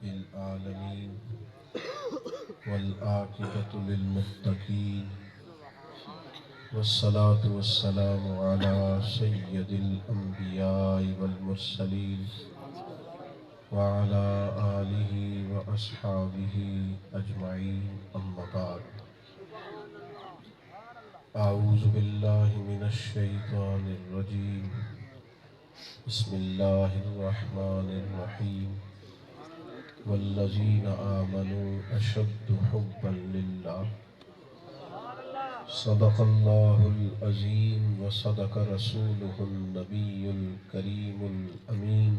العالمين والعاقبة للمتقين والصلاة والسلام على سيد الأنبياء والمرسلين وعلى آله وأصحابه أجمعين أما بعد أعوذ بالله من الشيطان الرجيم بسم الله الرحمن الرحيم والذين آمنوا أشد حبا لله صدق الله العظيم وصدق رسوله النبي الكريم الأمين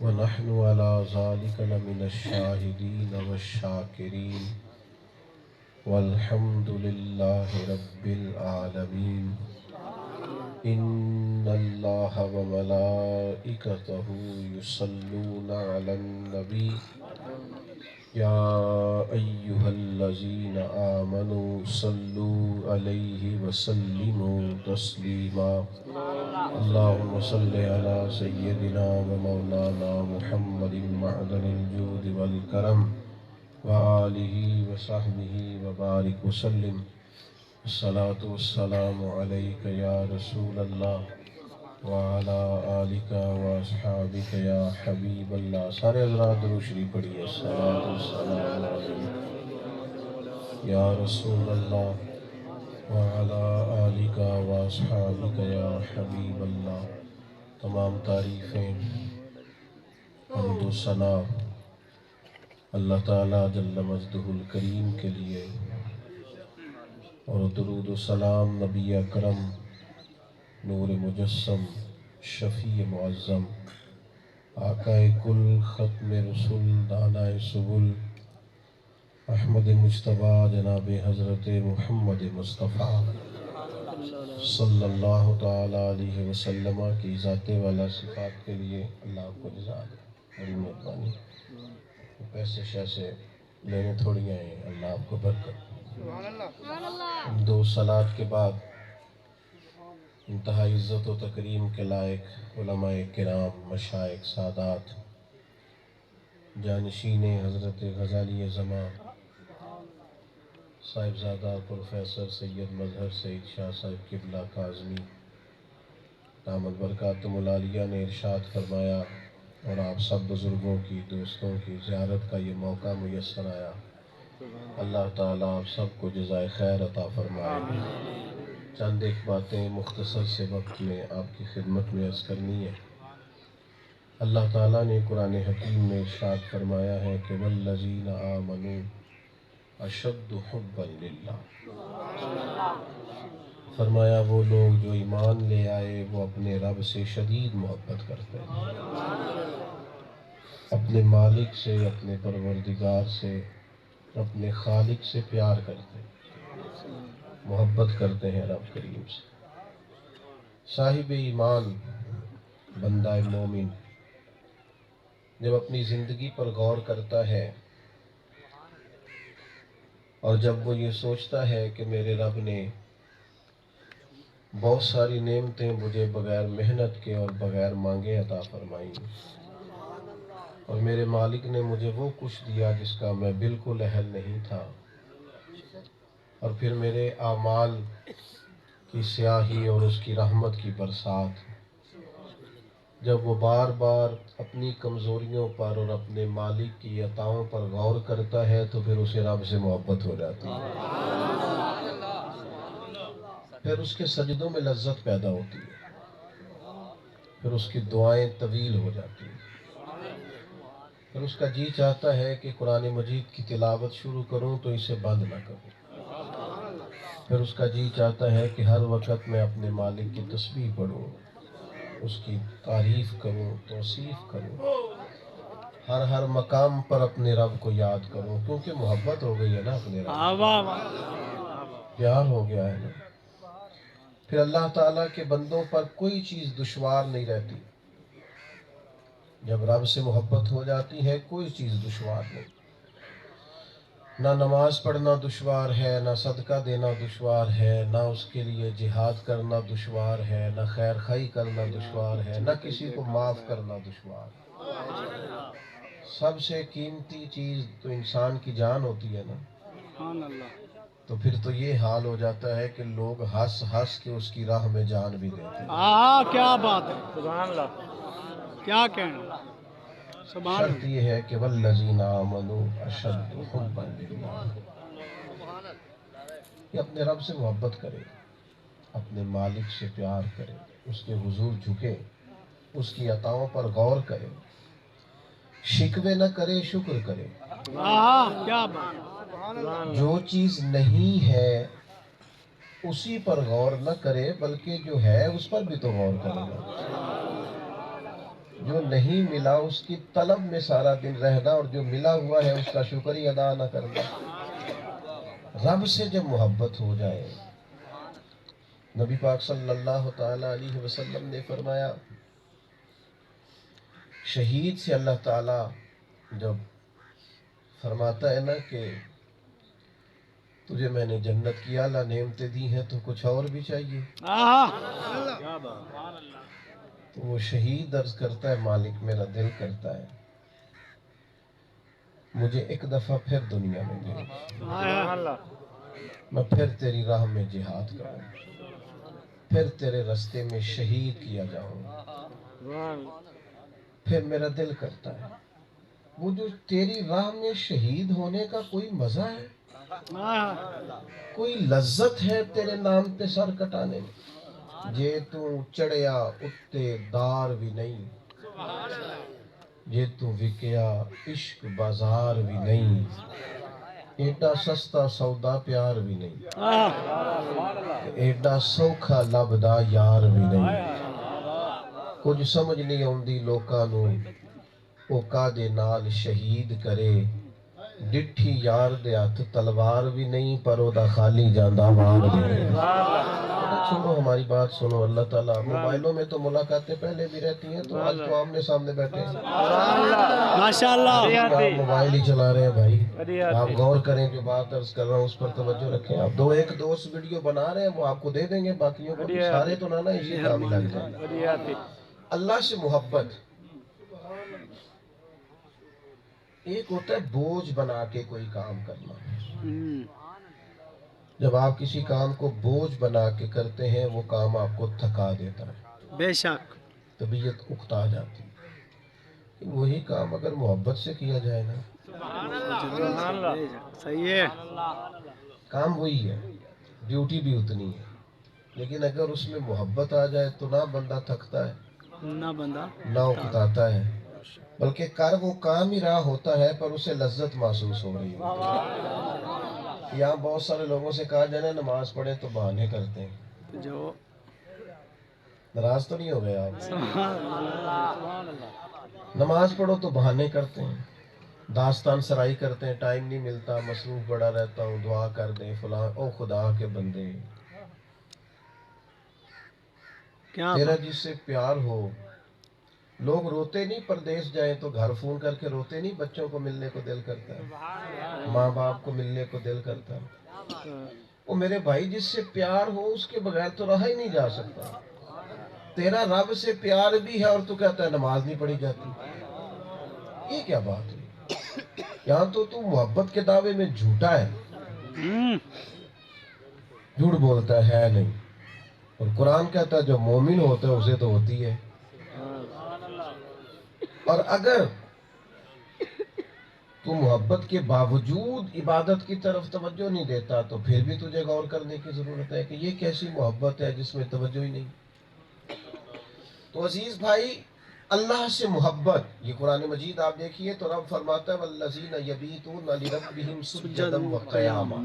ونحن على ذلك لمن الشاهدين والشاكرين والحمد لله رب العالمين إن الله وملائكته يصلون على النبي يا أيها الذين آمنوا صلوا عليه وسلموا تسليما اللهم صل على سيدنا ومولانا محمد معدن الجود والكرم وآله وصحبه وبارك وسلم الصلاة والسلام عليك يا رسول الله وعلى آلك واصحابك يا حبیب اللہ. سارے حضرات درود شریف پڑھیے. الصلاة والسلام علیک یا رسول اللہ وعلى آلك واصحابك یا حبیب اللہ. تمام تعریفیں حمد و ثنا اللہ تعالیٰ جل مجدہ الکریم کے لیے اور درود و سلام نبی اکرم نور مجسم شفیع معظم آقا کل ختم رسول دانائے سبل احمد مجتبیٰ جناب حضرت محمد مصطفیٰ صلی اللہ تعالیٰ علیہ وسلم کی ذات والا صفات کے لیے اللہ آپ کو جزا دے. بڑی مہربانی. پیسے شیسے لینے تھوڑی ہیں. اللہ آپ کو برکت. دو صلات کے بعد انتہائی عزت و تکریم کے لائق علماء کرام مشائخ سادات جانشین حضرت غزالی زمان صاحبزادہ پروفیسر سید مظہر سعید شاہ صاحب قبلہ کاظمی دامت برکاتہم العالیہ نے ارشاد فرمایا اور آپ سب بزرگوں کی دوستوں کی زیارت کا یہ موقع میسر آیا. اللہ تعالیٰ آپ سب کو جزائے خیر عطا فرمائے. چند ایک باتیں مختصر سے وقت میں آپ کی خدمت میں عرض کرنی ہے. اللہ تعالیٰ نے قرآن حکیم میں ارشاد فرمایا ہے کہ والذین آمنوا اشد حبا للہ. فرمایا وہ لوگ جو ایمان لے آئے وہ اپنے رب سے شدید محبت کرتے ہیں. اپنے مالک سے اپنے پروردگار سے اپنے خالق سے پیار کرتے ہیں محبت کرتے ہیں رب کریم سے. صاحب ایمان بندہ مومن جب اپنی زندگی پر غور کرتا ہے اور جب وہ یہ سوچتا ہے کہ میرے رب نے بہت ساری نعمتیں مجھے بغیر محنت کے اور بغیر مانگے عطا فرمائیں اور میرے مالک نے مجھے وہ کچھ دیا جس کا میں بالکل اہل نہیں تھا، اور پھر میرے اعمال کی سیاہی اور اس کی رحمت کی برسات جب وہ بار بار اپنی کمزوریوں پر اور اپنے مالک کی عطاؤں پر غور کرتا ہے تو پھر اسے رب سے محبت ہو جاتی ہے. پھر اس کے سجدوں میں لذت پیدا ہوتی ہے. پھر اس کی دعائیں طویل ہو جاتی ہیں. پھر اس کا جی چاہتا ہے کہ قرآن مجید کی تلاوت شروع کروں تو اسے بند نہ کروں. پھر اس کا جی چاہتا ہے کہ ہر وقت میں اپنے مالک کی تسبیح پڑھوں، اس کی تعریف کروں، توصیف کروں، ہر مقام پر اپنے رب کو یاد کروں، کیونکہ محبت ہو گئی ہے نا اپنے رب، پیار ہو گیا ہے نا. پھر اللہ تعالیٰ کے بندوں پر کوئی چیز دشوار نہیں رہتی. جب رب سے محبت ہو جاتی ہے کوئی چیز دشوار نہیں. نہ نماز پڑھنا دشوار ہے، نہ صدقہ دینا دشوار ہے، نہ اس کے لیے جہاد کرنا دشوار ہے، نہ خیر خواہی کرنا دشوار ہے، نہ کسی کو معاف کرنا دشوار ہے. سب سے قیمتی چیز تو انسان کی جان ہوتی ہے نا، سبحان اللہ، تو پھر تو یہ حال ہو جاتا ہے کہ لوگ ہنس ہنس کے اس کی راہ میں جان بھی دیتے ہیں۔ ہاں کیا بات ہے، سبحان اللہ، کیا کہنا، سبحان شرط اللہ، یہ ہے کہ والذین آمنوا اشد حبا للہ، کہ اپنے رب سے محبت کرے، اپنے مالک سے پیار کرے، اس کے حضور جھکے، اس کی عطاؤں پر غور کرے، شکوے نہ کرے، شکر کرے۔ ہاں کیا بات ہے، سبحان اللہ، جو چیز نہیں ہے اسی پر غور نہ کرے، بلکہ جو ہے اس پر بھی تو غور کرے گا۔ جو نہیں ملا اس کی طلب میں سارا دن رہنا، اور جو ملا ہوا ہے اس کا شکر ہی ادا نہ کرنا۔ رب سے جب محبت ہو جائے، نبی پاک صلی اللہ تعالی علیہ وسلم نے فرمایا، شہید سے اللہ تعالی جب فرماتا ہے نا کہ تجھے میں نے جنت کی اعلیٰ نعمتیں دی ہیں تو کچھ اور بھی چاہیے، ہاں کیا بات، تو وہ شہید عرض کرتا ہے مالک میرا دل کرتا ہے مجھے ایک دفعہ پھر دنیا میں بھیج، سبحان اللہ، میں پھر تیری راہ میں جہاد کروں، پھر تیرے رستے میں شہید کیا جاؤں، پھر میرا دل کرتا ہے وہ جو تیری راہ میں شہید ہونے کا کوئی مزہ ہے، کوئی لذت ہے تیرے نام پہ سر کٹانے میں، جے تو چڑھیا اتے دار بھی نہیں، جے تو وکیا عشق بازار بھی نہیں، ایڈا سستا سودا پیار بھی نہیں، ایڈا سوکھا لبدا یار بھی نہیں۔ کچھ سمجھ نہیں آندی لوکاں نوں او کادے نال شہید کرے، ڈٹھی یار دے ہاتھ تلوار بھی نہیں پر او دا خالی جاندہ وار بھی نہیں۔ چھوڑو ہماری بات سنو، اللہ تعالیٰ موبائلوں میں تو ملاقاتیں پہلے بھی رہتی ہیں، تو آج تو آمنے سامنے بیٹھے ہیں، ماشاءاللہ، آپ موبائل ہی چلا رہے ہیں بھائی، آپ غور کریں جو بات عرض کر رہا ہوں اس پر توجہ رکھیں۔ آپ ایک دوست ویڈیو بنا رہے ہیں وہ آپ کو دے دیں گے، باقیوں کو بھی، سارے تو نہ اسی کام ہی لگ جائیں۔ اللہ سے محبت ایک ہوتا ہے بوجھ بنا کے کوئی کام کرنا، جب آپ کسی کام کو بوجھ بنا کے کرتے ہیں وہ کام آپ کو تھکا دیتا ہے، بے شک، طبیعت اکتا جاتی ہے۔ وہی کام اگر محبت سے کیا جائے نا، صحیح ہے، کام وہی ہے، ڈیوٹی بھی اتنی ہے، لیکن اگر اس میں محبت آ جائے تو نہ بندہ تھکتا ہے نہ بندہ، نہ اکتاتا ہے، بلکہ کر وہ کام ہی رہا ہوتا ہے پر اسے لذت محسوس ہو رہی ہوتی ہے۔ یہاں بہت سارے لوگوں سے کہا جائے نا نماز پڑھیں تو بہانے کرتے ہیں، جو ناراض تو نہیں ہو گئے آپ؟ سبحان اللہ، نماز پڑھو تو بہانے کرتے ہیں، داستان سرائی کرتے ہیں، ٹائم نہیں ملتا، مصروف بڑا رہتا ہوں، دعا کر دیں فلاں، او خدا کے بندے، کیا تیرا بات، جس سے پیار ہو، لوگ روتے نہیں پردیس جائیں تو گھر فون کر کے روتے نہیں، بچوں کو ملنے کو دل کرتا ہے، ماں باپ کو ملنے کو دل کرتا ہے، وہ میرے بھائی جس سے پیار ہو اس کے بغیر تو رہا ہی نہیں جا سکتا۔ تیرا رب سے پیار بھی ہے اور تو کہتا ہے نماز نہیں پڑھی جاتی، یہ کیا بات ہوئی؟ یہاں تو محبت کے دعوے میں جھوٹا ہے، جھوٹ بولتا ہے نہیں، اور قرآن کہتا ہے جو مومن ہوتا ہے اسے تو ہوتی ہے۔ اور اگر تو محبت کے باوجود عبادت کی طرف توجہ نہیں دیتا تو پھر بھی تجھے غور کرنے کی ضرورت ہے کہ یہ کیسی محبت ہے جس میں توجہ ہی نہیں۔ تو عزیز بھائی، اللہ سے محبت، یہ قرآن مجید آپ دیکھیے تو رب فرماتا ہے والذین یبیتون لربہم سجدا وقیاما،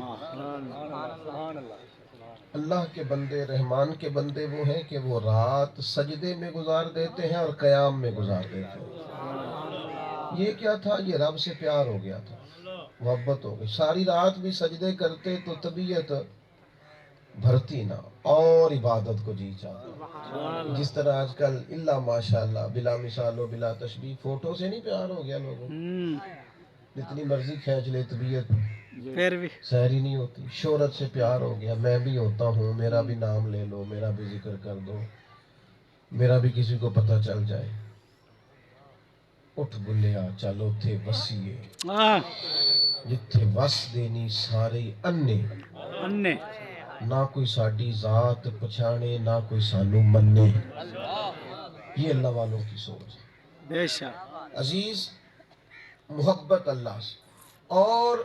اللہ کے بندے، رحمان کے بندے وہ ہیں کہ وہ رات سجدے میں گزار دیتے ہیں اور قیام میں گزار دیتے ہیں۔ یہ کیا تھا؟ یہ رب سے پیار ہو گیا تھا، محبت ہو گئی، ساری رات بھی سجدے کرتے تو طبیعت بھرتی نہ اور عبادت کو جی چاہتا، جس طرح آج کل اللہ ماشاءاللہ بلا مثال و بلا تشبیہ فوٹو سے نہیں پیار ہو گیا لوگوں، جتنی مرضی کھینچ لے طبیعت پھر بھی سہری نہیں ہوتی، شہرت سے پیار ہو گیا، میں بھی ہوتا ہوں، میرا بھی نام لے لو، میرا بھی ذکر کر دو، میرا بھی کسی کو پتہ چل جائے۔ اٹھ بلیا چلو تھے وسیے ہاں جتھے وس دینی سارے انے انے نہ کوئی ساڈی ذات پچھانے نہ کوئی سانو منے. یہ اللہ والوں کی سوچ ہے. بے شک عزیز محبت اللہ سے اور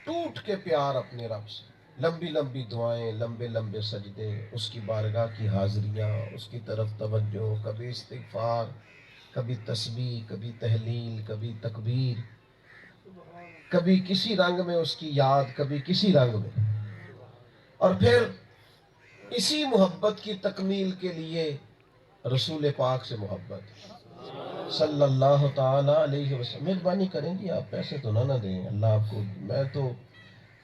ٹوٹ کے پیار اپنے رب سے، لمبی لمبی دعائیں، لمبے لمبے سجدے، اس کی بارگاہ کی حاضریاں، اس کی طرف توجہ، کبھی استغفار، کبھی تسبیح، کبھی تحلیل، کبھی تکبیر، کبھی کسی رنگ میں اس کی یاد، کبھی کسی رنگ میں. اور پھر اسی محبت کی تکمیل کے لیے رسول پاک سے محبت صلی اللہ تعالی علیہ وسلم. مہربانی کریں گی آپ پیسے تو نہ دیں، اللہ آپ کو، میں تو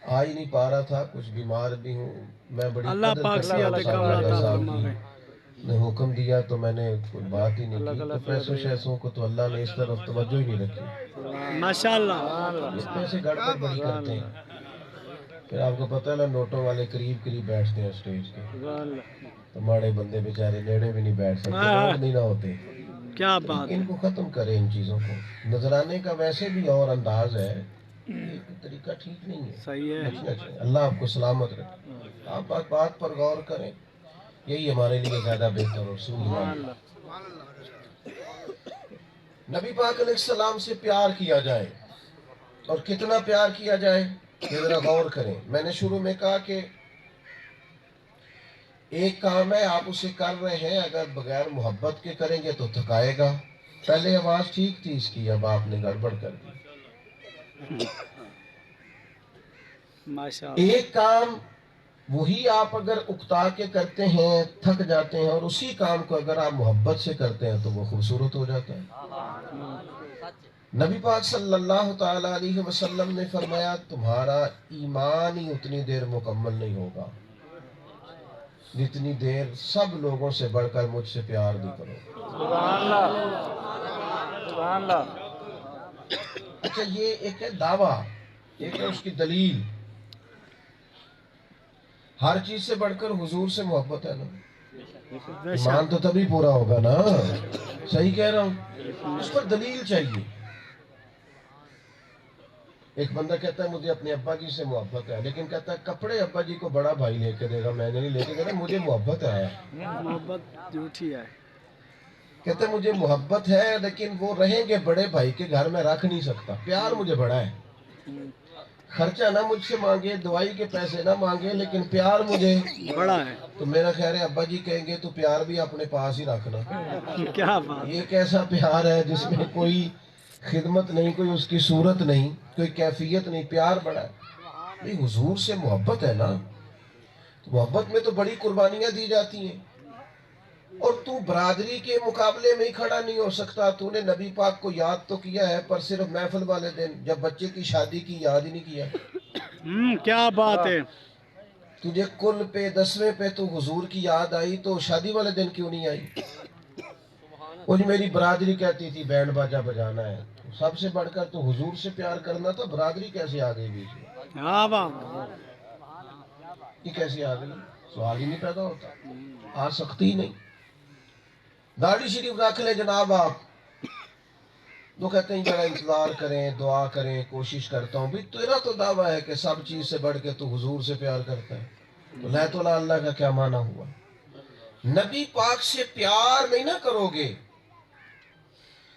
آ ہی نہیں پا رہا تھا، کچھ بیمار بھی ہوں. میں بڑی اللہ قدر پاک کرتا ہوں صحت صاحب کاملہ رضا عطا صاحب فرماوے. کی، نے حکم دیا تو میں نے کوئی بات ہی نہیں کی. تو پیسوں شیسوں کو تو اللہ نے اس طرف توجہ ہی نہیں رکھی. ماشاء اللہ. یہ پیسے گڑبڑ بڑی کرتے ہیں. پھر آپ کو پتہ ہے نا، نوٹوں والے قریب قریب بیٹھتے ہیں اسٹیج کے، تو ماڑے بندے بیچارے نیڑے بھی نہیں بیٹھ سکتے، نوٹ نہیں نہ ہوتے. کیا بات ان ہے. کو ختم کریں ان چیزوں کو. نذرانے کا ویسے بھی اور انداز ہے، یہ طریقہ ٹھیک نہیں ہے. صحیح ہے. بچنا چاہیے. اللہ آپ کو سلامت رکھے. آپ بات پر غور کریں، یہی ہمارے لیے زیادہ بہتر اور سودمند. نبی پاک علیہ السلام سے پیار کیا جائے، اور کتنا پیار کیا جائے یہ ذرا غور کریں. میں نے شروع میں کہا کہ ایک کام ہے آپ اسے کر رہے ہیں، اگر بغیر محبت کے کریں گے تو تھکائے گا. پہلے آواز ٹھیک تھی اس کی، اب آپ نے گڑبڑ کر دی. ماشاء اللہ. ایک کام وہی آپ اگر اکتا کے کرتے ہیں تھک جاتے ہیں، اور اسی کام کو اگر آپ محبت سے کرتے ہیں تو وہ خوبصورت ہو جاتا ہے. نبی پاک صلی اللہ تعالی علیہ وسلم نے فرمایا تمہارا ایمان ہی اتنی دیر مکمل نہیں ہوگا جتنی دیر سب لوگوں سے بڑھ کر مجھ سے پیار نہیں کرو. سبحان اللہ. سبحان اللہ. اچھا، یہ ایک ہے دعویٰ، ایک ہے اس کی دلیل. ہر چیز سے بڑھ کر حضور سے محبت ہے نا. بے ایمان شک. تو تبھی پورا ہوگا نا. صحیح کہہ رہا ہوں. اس پر دلیل چاہیے. ایک بندہ کہتا ہے مجھے اپنے ابا جی سے محبت ہے، لیکن کہتا ہے کپڑے ابا جی کو بڑا بھائی لے کے دے گا، میں نے نہیں لے کے دینا، مجھے محبت ہے. محبت جھوٹی ہے. کہتے ہیں مجھے محبت ہے لیکن وہ رہیں گے بڑے بھائی کے گھر میں رکھ نہیں سکتا، پیار مجھے بڑا ہے. خرچہ نہ مجھ سے مانگے، دوائی کے پیسے نہ مانگے، لیکن پیار مجھے بڑا ہے. تو میرا خیر ہے ابا جی کہیں گے تو پیار بھی اپنے پاس ہی رکھنا. کیا بات. یہ کیسا پیار ہے جس میں کوئی خدمت نہیں، کوئی اس کی صورت نہیں، کوئی کیفیت نہیں، پیار بڑا ہے. نہیں، حضور سے محبت ہے نا، تو محبت میں تو بڑی قربانیاں دی جاتی ہیں. اور تو برادری کے مقابلے میں ہی کھڑا نہیں ہو سکتا. تو نے نبی پاک کو یاد تو کیا ہے، پر صرف محفل والے دن جب بچے کی شادی کی یاد ہی نہیں کیا. کیا بات ہے. تجھے کل پہ 10ویں پہ تو حضور کی یاد آئی، تو شادی والے دن کیوں نہیں آئی؟ وہ میری برادری کہتی تھی بینڈ باجا بجانا ہے. سب سے بڑھ کر تو حضور سے پیار کرنا تھا، برادری کیسے آ گئی بیچ میں؟ کیا بات. یہ کیسے آ گئی؟ سوال ہی نہیں پیدا ہوتا، آ سکتی ہی نہیں. داڑھی شریف رکھ لے جناب آپ، تو کہتے ہیں ذرا انتظار کریں، دعا کریں، کوشش کرتا ہوں. بھی تیرا تو دعویٰ ہے کہ سب چیز سے بڑھ کے تو حضور سے پیار کرتا ہے، تو لا تو اللہ کا کیا معنی ہوا؟ نبی پاک سے پیار نہیں نہ کرو گے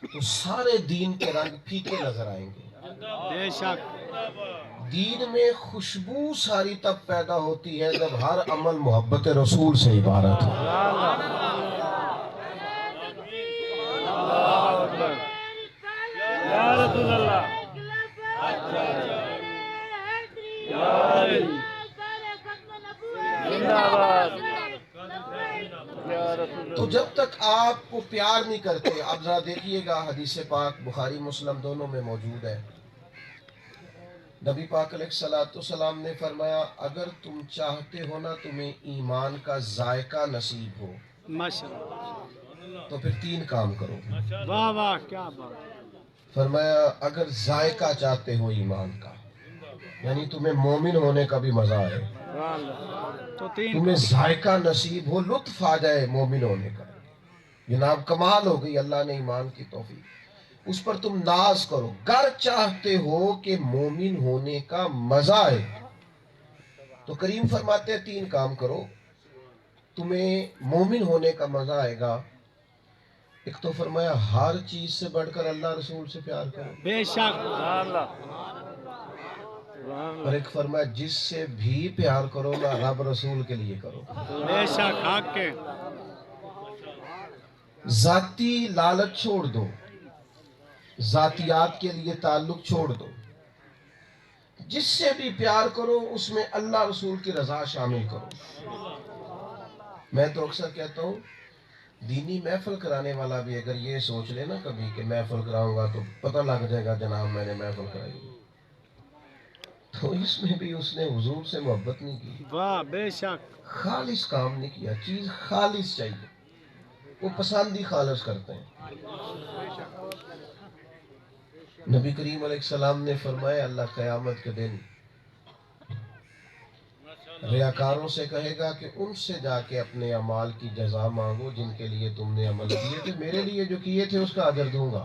تو سارے دین کے رنگ پھیکے نظر آئیں گے. بے شک. دین میں خوشبو ساری تب پیدا ہوتی ہے جب ہر عمل محبت رسول سے عبارت ہو. یا رسول اللہ. تو جب تک آپ کو پیار نہیں کرتے، اب ذرا دیکھیے گا حدیث پاک بخاری مسلم دونوں میں موجود ہے. نبی پاک علیہ السلام نے فرمایا اگر تم چاہتے ہو نا تمہیں ایمان کا ذائقہ نصیب ہو ماشاء اللہ. تو پھر 3 کام کرو. واہ واہ کیا بات. فرمایا اگر ذائقہ چاہتے ہو ایمان کا، یعنی تمہیں مومن ہونے کا بھی مزہ آئے، تو 3 تمہیں ذائقہ نصیب ہو، لطف آ جائے مومن ہونے کا، جناب کمال ہو گئی، اللہ نے ایمان کی توفیق. اس پر تم ناز کرو. گر چاہتے ہو کہ مومن ہونے کا مزہ آئے تو کریم فرماتے ہیں 3 کام کرو تمہیں مومن ہونے کا مزہ آئے گا. ایک تو فرمایا ہر چیز سے بڑھ کر اللہ رسول سے پیار کرو. بے شک سبحان اللہ اور ایک فرمایا جس سے بھی پیار کرو نا رب رسول کے لیے کرو. بے شک حق ہے ذاتی لالچ چھوڑ دو, ذاتیات کے لیے تعلق چھوڑ دو. جس سے بھی پیار کرو اس میں اللہ رسول کی رضا شامل کرو. میں تو اکثر کہتا ہوں دینی محفل کرانے والا بھی اگر یہ سوچ لے نا کبھی کہ محفل کراؤں گا تو پتہ لگ جائے گا جناب میں نے محفل کرائی, تو اس میں بھی اس نے حضور سے محبت نہیں کی, واہ بے شک خالص کام نہیں کیا. چیز خالص چاہیے, وہ پسند ہی خالص کرتے ہیں. نبی کریم علیہ السلام نے فرمایا اللہ قیامت کے دن ریاکاروں سے کہے گا کہ ان سے جا کے اپنے اعمال کی جزا مانگو جن کے لیے تم نے عمل کیے تھے, میرے لیے جو کیے تھے اس کا اجر دوں گا.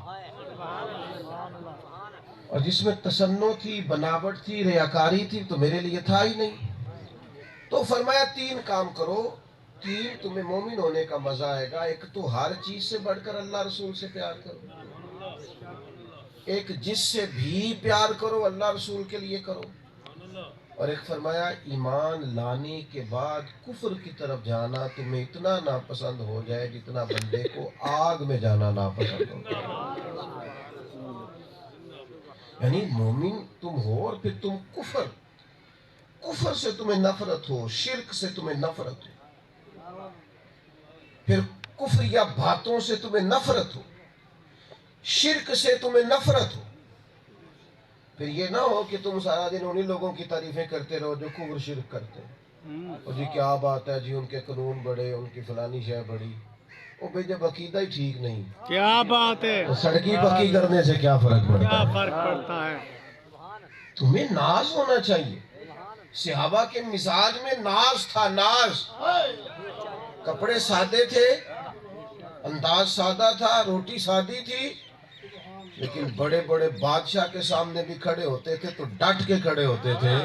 اور جس میں تصنع تھی, بناوٹ تھی, ریاکاری تھی تو میرے لیے تھا ہی نہیں. تو فرمایا 3 کام کرو, 3 تمہیں مومن ہونے کا مزہ آئے گا. ایک تو ہر چیز سے بڑھ کر اللہ رسول سے پیار کرو, ایک جس سے بھی پیار کرو اللہ رسول کے لیے کرو, اور ایک فرمایا ایمان لانے کے بعد کفر کی طرف جانا تمہیں اتنا ناپسند ہو جائے جتنا بندے کو آگ میں جانا ناپسند ہو جائے. یعنی مومن تم ہو اور پھر تم کفر سے تمہیں نفرت ہو, شرک سے تمہیں نفرت ہو, پھر کفر یا باتوں سے تمہیں نفرت ہو, شرک سے تمہیں نفرت ہو. پھر یہ نہ ہو کہ تم سارا دن انہی لوگوں کی تعریفیں کرتے رہو جو کفر شرک کرتے ہیں. اور جی کیا بات ہے جی, ان کے قانون بڑے, ان کی فلانی شے بڑی. وہ بھئی جب عقیدہ ہی ٹھیک نہیں کیا بات ہے, تو سڑکی پکی کرنے سے کیا فرق پڑتا کیا ہے. فرق پڑتا ہے. تمہیں ناز ہونا چاہیے. صحابہ کے مزاج میں ناز تھا, ناز. کپڑے سادے تھے, انداز سادہ تھا, روٹی سادی تھی, لیکن بڑے بڑے بادشاہ کے سامنے بھی کھڑے ہوتے تھے تو ڈٹ کے کھڑے ہوتے تھے.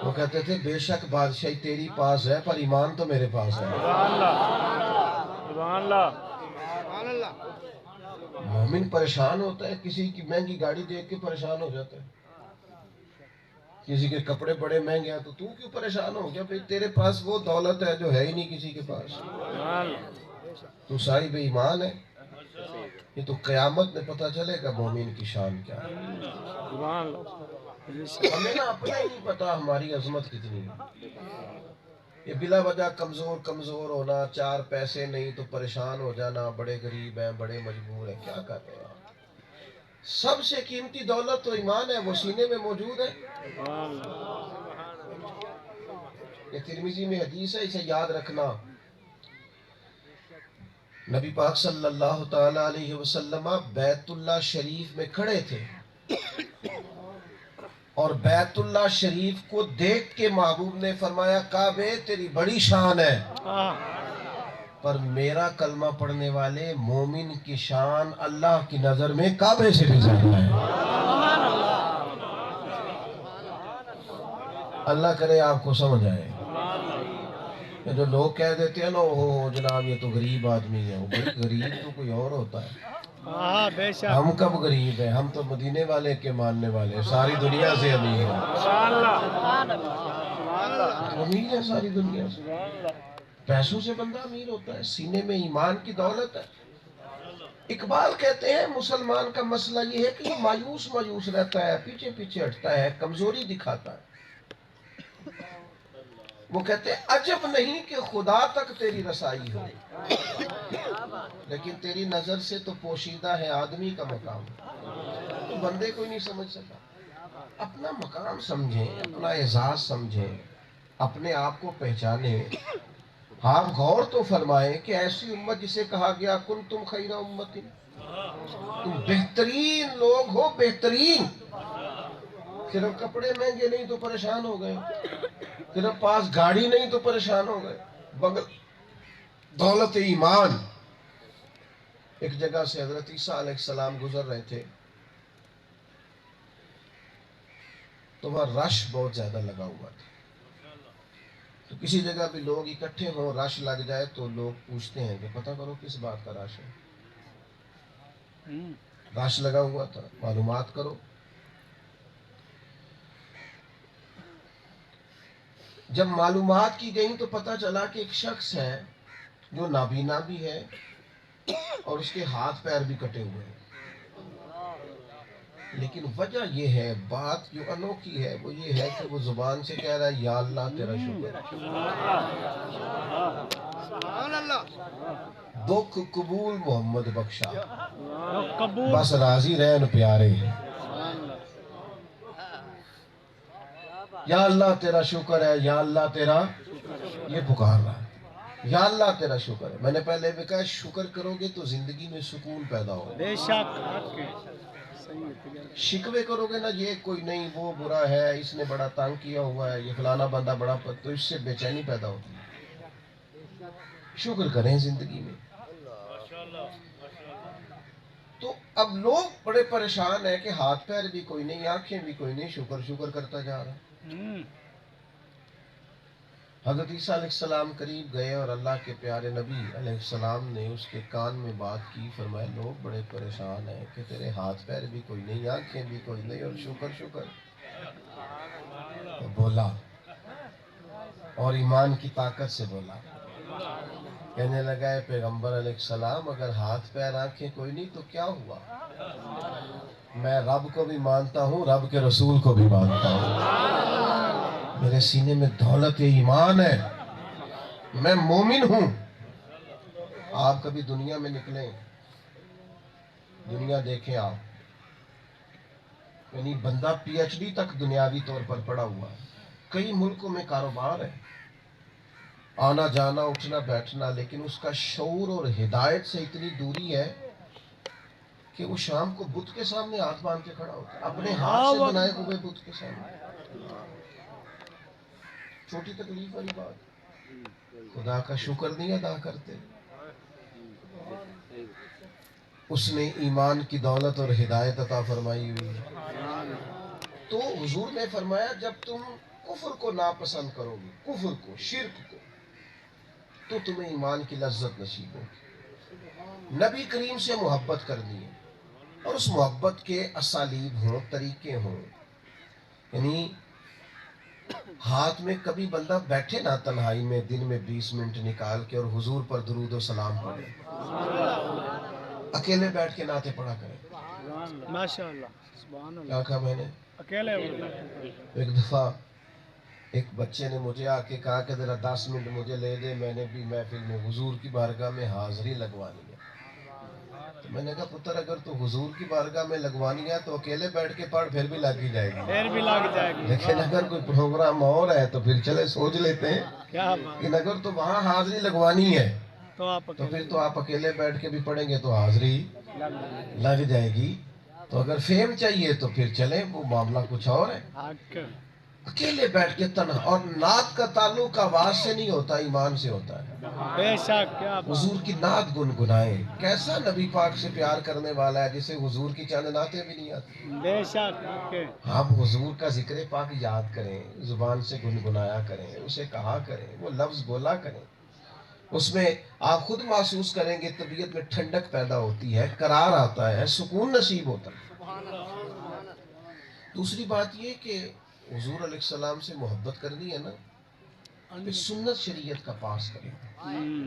وہ کہتے تھے بے شک بادشاہی تیری پاس ہے پر ایمان تو میرے پاس ہے. سبحان اللہ. مومن پریشان ہوتا ہے, کسی کی مہنگی گاڑی دیکھ کے پریشان ہو جاتا ہے, کسی کے کپڑے بڑے مہنگے ہیں تو کیوں پریشان ہو گیا؟ بھئی تیرے پاس وہ دولت ہے جو ہے ہی نہیں کسی کے پاس, تو صاحب ایمان ہے. یہ تو قیامت میں پتہ چلے گا مومن کی شان کیا ہے. ہمیں نا اپنا ہی نہیں پتا ہماری عظمت کتنی ہے. یہ بلا وجہ کمزور ہونا, 4 پیسے نہیں تو پریشان ہو جانا, بڑے غریب ہیں, بڑے مجبور ہیں, کیا کرتے ہیں. سب سے قیمتی دولت تو ایمان ہے, وہ سینے میں موجود ہے. یہ ترمذی میں حدیث ہے, اسے یاد رکھنا. نبی پاک صلی اللہ تعالی علیہ وسلم بیت اللہ شریف میں کھڑے تھے اور بیت اللہ شریف کو دیکھ کے محبوب نے فرمایا کعبے تیری بڑی شان ہے, پر میرا کلمہ پڑھنے والے مومن کی شان اللہ کی نظر میں کعبے سے بھی زیادہ ہے. اللہ کرے آپ کو سمجھ آئے. یہ جو لوگ کہہ دیتے ہیں نا وہ جناب یہ تو غریب آدمی ہے, وہ غریب تو کوئی اور ہوتا ہے. ہم کب غریب ہیں, ہم تو مدینے والے کے ماننے والے ہیں, ساری دنیا سے امیر ہیں. امیر ہے ساری دنیا سے. پیسوں سے بندہ امیر ہوتا ہے, سینے میں ایمان کی دولت ہے. اقبال کہتے ہیں مسلمان کا مسئلہ یہ ہے کہ یہ مایوس رہتا ہے, پیچھے ہٹتا ہے, کمزوری دکھاتا ہے. وہ کہتے ہیں عجب نہیں کہ خدا تک تیری رسائی ہو, لیکن تیری نظر سے تو پوشیدہ ہے آدمی کا مقام. تو بندے کو ہی نہیں سمجھ سکا. اپنا مقام سمجھیں, اپنا اعزاز سمجھیں, اپنے آپ کو پہچانیں. آپ غور تو فرمائیں کہ ایسی امت جسے کہا گیا کن تم خیر امت, تم بہترین لوگ ہو, بہترین. صرف کپڑے مہنگے نہیں تو پریشان ہو گئے, صرف پاس گاڑی نہیں تو پریشان ہو گئے, دولت ایمان. ایک جگہ سے حضرت عیسیٰ علیہ السلام گزر رہے تھے تو وہاں رش بہت زیادہ لگا ہوا تھا. تو کسی جگہ بھی لوگ اکٹھے ہوں، رش لگ جائے تو لوگ پوچھتے ہیں کہ پتہ کرو کس بات کا رش ہے. رش لگا ہوا تھا، معلومات کرو. جب معلومات کی گئی تو پتہ چلا کہ ایک شخص ہے جو نابینا بھی ہے اور اس کے ہاتھ پیر بھی کٹے ہوئے ہیں. لیکن وجہ یہ ہے، بات جو انوکھی ہے وہ یہ ہے کہ وہ زبان سے کہہ رہا ہے یا اللہ تیرا شکر. دکھ قبول محمد بخشا، قبول. بس راضی رہن پیارے. یا اللہ تیرا شکر ہے، یا اللہ تیرا، یہ پکار رہا ہے یا اللہ تیرا شکر ہے. میں نے پہلے بھی کہا شکر کرو گے تو زندگی میں سکون پیدا ہوگا. بے شک حق ہے. صحیح ہے. شکوے کرو گے نا، یہ کوئی نہیں وہ برا ہے، اس نے بڑا تنگ کیا ہوا ہے، یہ فلانا بندہ بڑا، تو اس سے بے چینی پیدا ہوتی ہے. شکر کریں زندگی میں. تو اب لوگ بڑے پریشان ہیں کہ ہاتھ پیر بھی کوئی نہیں، آنکھیں بھی کوئی نہیں، شکر شکر کرتا جا رہا ہے. حضرت عیسیٰ علیہ السلام قریب گئے اور اللہ کے پیارے نبی علیہ السلام نے اس کے کان میں بات کی. فرمایا لوگ بڑے پریشان ہیں کہ تیرے ہاتھ پیر بھی کوئی نہیں، آنکھیں بھی کوئی نہیں، اور شکر شکر. تو بولا اور ایمان کی طاقت سے بولا، کہنے لگا ہے پیغمبر علیہ السلام اگر ہاتھ پیر آنکھیں کوئی نہیں تو کیا ہوا؟ میں رب کو بھی مانتا ہوں، رب کے رسول کو بھی مانتا ہوں، میرے سینے میں دولت ایمان ہے، میں مومن ہوں. آپ کبھی دنیا میں نکلیں، دنیا دیکھیں آپ، یعنی بندہ پی ایچ ڈی تک دنیاوی طور پر پڑا ہوا ہے، کئی ملکوں میں کاروبار ہے، آنا جانا اٹھنا بیٹھنا، لیکن اس کا شعور اور ہدایت سے اتنی دوری ہے کہ وہ شام کو بت کے سامنے ہاتھ باندھ کے کھڑا ہوتا ہے، اپنے ہاتھ سے بنائے ہوئے بت کے سامنے. چھوٹی تکلیف والی بات، خدا کا شکر نہیں ادا کرتے. اس نے ایمان کی دولت اور ہدایت عطا فرمائی ہوئی ہے. تو حضور نے فرمایا جب تم کفر کو ناپسند کرو گے، کفر کو، شرک کو، تو تمہیں ایمان کی لذت نصیب ہوگی. نبی کریم سے محبت کرنی ہے اور اس محبت کے اسالیب ہوں، طریقے ہوں. یعنی ہاتھ میں کبھی بندہ بیٹھے نا تنہائی میں دن میں 20 منٹ نکال کے اور حضور پر درود و سلام پڑھے، اکیلے بیٹھ کے نعتیں پڑھا کرے. ماشاءاللہ. سبحان کیا اللہ. کہا میں نے؟ اکیلے. ایک دفعہ ایک بچے نے مجھے آ کے کہا کہ ذرا 10 منٹ مجھے لے دے، میں نے بھی محفل میں حضور کی بارگاہ میں حاضری لگوانی ہے. تو میں نے کہا پتر اگر تو حضور کی بارگاہ میں لگوانی ہے تو اکیلے بیٹھ کے پڑھ، پھر بھی لگ ہی جائے گی. پھر بھی لگ جائے گی. لیکن اگر کوئی پروگرام اور ہے تو پھر چلے سوچ لیتے ہیں. کیا بات. لیکن اگر تو وہاں حاضری لگوانی ہے تو آپ تو پھر تو آپ اکیلے بیٹھ کے بھی پڑھیں گے تو حاضری لگ جائے گی. تو اگر فیم چاہیے تو پھر چلیں، وہ معاملہ کچھ اور ہے. حق. اکیلے بیٹھ کے تنہا، اور نعت کا تعلق آواز سے نہیں ہوتا، ایمان سے ہوتا ہے. بے شک. کیا بات. حضور کی نعت گنگنائیں. کیسا نبی پاک سے پیار کرنے والا ہے جسے حضور کی چند نعتیں بھی نہیں آتی. بے شک. حق. آپ حضور کا ذکر پاک یاد کریں، زبان سے گنگنایا کریں، اسے کہا کریں، وہ لفظ بولا کریں. اس میں آپ خود محسوس کریں گے طبیعت میں ٹھنڈک پیدا ہوتی ہے، قرار آتا ہے، سکون نصیب ہوتا ہے. دوسری بات یہ کہ حضور علیہ السلام سے محبت کرنی ہے نا، پھر سنت شریعت کا پاس کریں.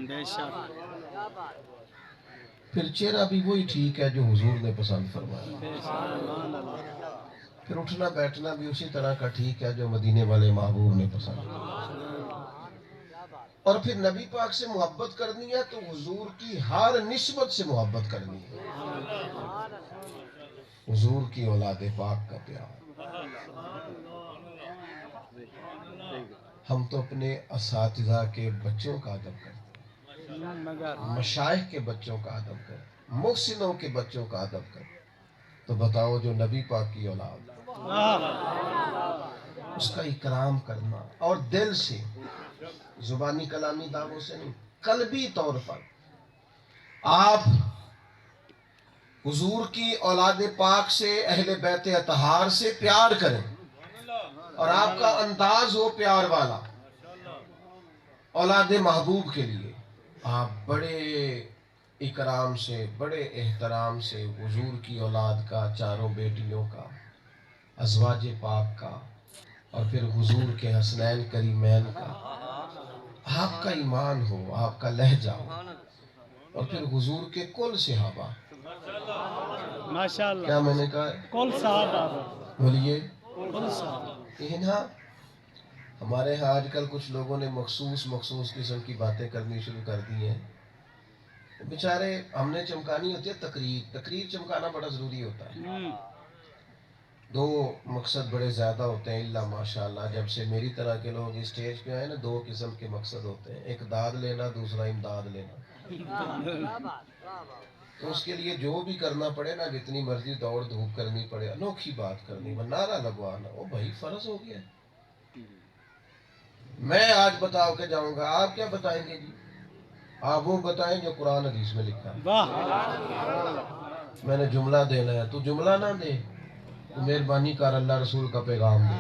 بے شک. پھر چہرہ بھی وہی ٹھیک ہے جو حضور نے پسند فرمایا. بے شک. پھر اٹھنا بیٹھنا بھی اسی طرح کا ٹھیک ہے جو مدینے والے محبوب نے پسند فرمایا. اور پھر نبی پاک سے محبت کرنی ہے تو حضور کی ہر نسبت سے محبت کرنی ہے. حضور کی اولاد پاک کا پیار. ہم تو اپنے اساتذہ کے بچوں کا ادب کرتے ہیں، مشائخ کے بچوں کا ادب کرتے ہیں، محسنوں کے بچوں کا ادب کرتے ہیں. تو بتاؤ جو نبی پاک کی اولاد، اس کا اکرام کرنا اور دل سے، زبانی کلامی دعووں سے نہیں، قلبی طور پر. آپ حضور کی اولاد پاک سے، اہل بیت اطہار سے پیار کریں اور آپ کا انداز ہو پیار والا اولاد محبوب کے لیے، آپ بڑے اکرام سے، بڑے احترام سے حضور کی اولاد کا، چاروں بیٹیوں کا، ازواج پاک کا، اور پھر حضور کے حسنین کریمین کا آپ کا ایمان ہو، آپ کا لہجہ ہو، اور پھر حضور کے کل صحابہ. ماشاء اللہ. کیا میں نے کہا ہے؟ کل صحابہ. بولیے. کل صحابہ. یہ نا ہمارے ہاں آج کل کچھ لوگوں نے مخصوص قسم کی باتیں کرنی شروع کر دی ہیں. بیچارے ہم نے چمکانی ہوتی ہے تقریر چمکانا بڑا ضروری ہوتا ہے. دو مقصد بڑے زیادہ ہوتے ہیں الا ماشاءاللہ. جب سے میری طرح کے لوگ اسٹیج پہ آئے نا، دو قسم کے مقصد ہوتے ہیں، ایک داد لینا، دوسرا امداد لینا. تو اس کے لیے جو بھی کرنا پڑے نا، جتنی مرضی دوڑ دھوپ کرنی پڑے، انوکھی بات کرنی، نعرہ لگوانا، وہ بھائی فرض ہو گیا. میں آج بتاؤ کے جاؤں گا، آپ کیا بتائیں گے جی؟ آپ وہ بتائیں جو قرآن حدیث میں لکھا ہے. میں نے جملہ دینا ہے، تو جملہ نہ دے، تو مہربانی کر اللہ رسول کا پیغام دے.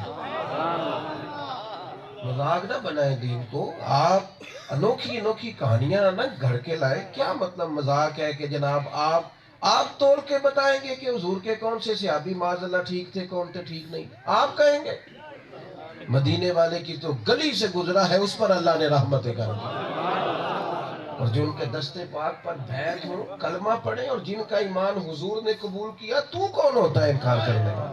مذاق نہ بنائے دین کو. آپ انوکھی کہانیاں نہ گھڑ کے لائے. کیا مطلب مذاق ہے کہ جناب آپ توڑ کے بتائیں گے کہ حضور کے کون سے صحابی معاذ اللہ ٹھیک تھے، کون تھے ٹھیک نہیں؟ آپ کہیں گے مدینے والے کی تو گلی سے گزرا ہے، اس پر اللہ نے رحمتیں کر دی. اور جو ان کے دستے پاک پر بیعت ہو، کلمہ پڑھیں، اور جن کا ایمان حضور نے قبول کیا، تو کون ہوتا ہے انکار کرنے کا؟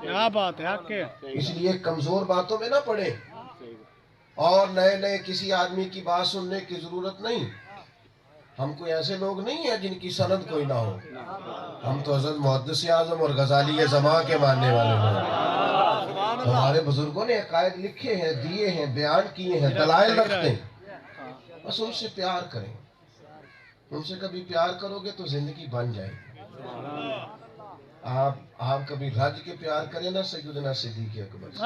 کیا بات ہے حق ہے. اس لیے کمزور باتوں میں نہ پڑے، اور نئے کسی آدمی کی بات سننے کی ضرورت نہیں. ہم کوئی ایسے لوگ نہیں ہیں جن کی سند کوئی نہ ہو. ہم تو حضرت محدث اعظم اور غزالی زماں کے ماننے والے لوگ. ہمارے بزرگوں نے عقائد لکھے ہیں، دیے ہیں، بیان کیے ہیں، دلائل رکھتے ہیں. بس ان سے پیار کریں. ان سے کبھی پیار کرو گے تو زندگی بن جائے گی. آپ کبھی رج کے پیار کریں نا سیدنا صدیق اکبر سے،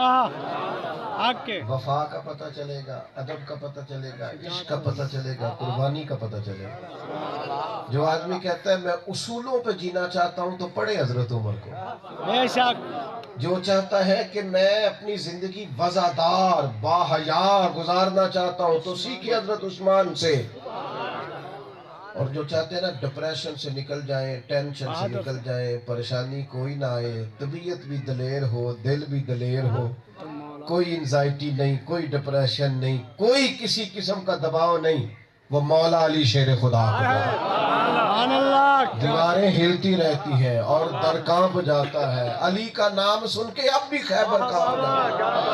حق ہے. وفا کا پتہ چلے گا، ادب کا پتہ چلے گا، عشق کا پتہ چلے گا، قربانی کا پتہ چلے گا. جو آدمی کہتا ہے میں اصولوں پہ جینا چاہتا ہوں، تو پڑھے حضرت عمر کو. بے شک. جو چاہتا ہے کہ میں اپنی زندگی وزادار باحیا گزارنا چاہتا ہوں، تو سیکھے حضرت عثمان سے. اور جو چاہتے ہیں نا ڈپریشن سے نکل جائیں، ٹینشن سے نکل جائیں، پریشانی کوئی نہ آئے، طبیعت بھی دلیر ہو، دل بھی دلیر ہو، کوئی انزائٹی نہیں، کوئی ڈپریشن نہیں، کوئی کسی قسم کا دباؤ نہیں، وہ مولا علی شیر خدا کو. سبحان اللہ. دیواریں ہلتی رہتی ہیں اور در کانپ جاتا ہے. علی کا نام سن کے اب بھی خیبر کانپ جاتا ہے.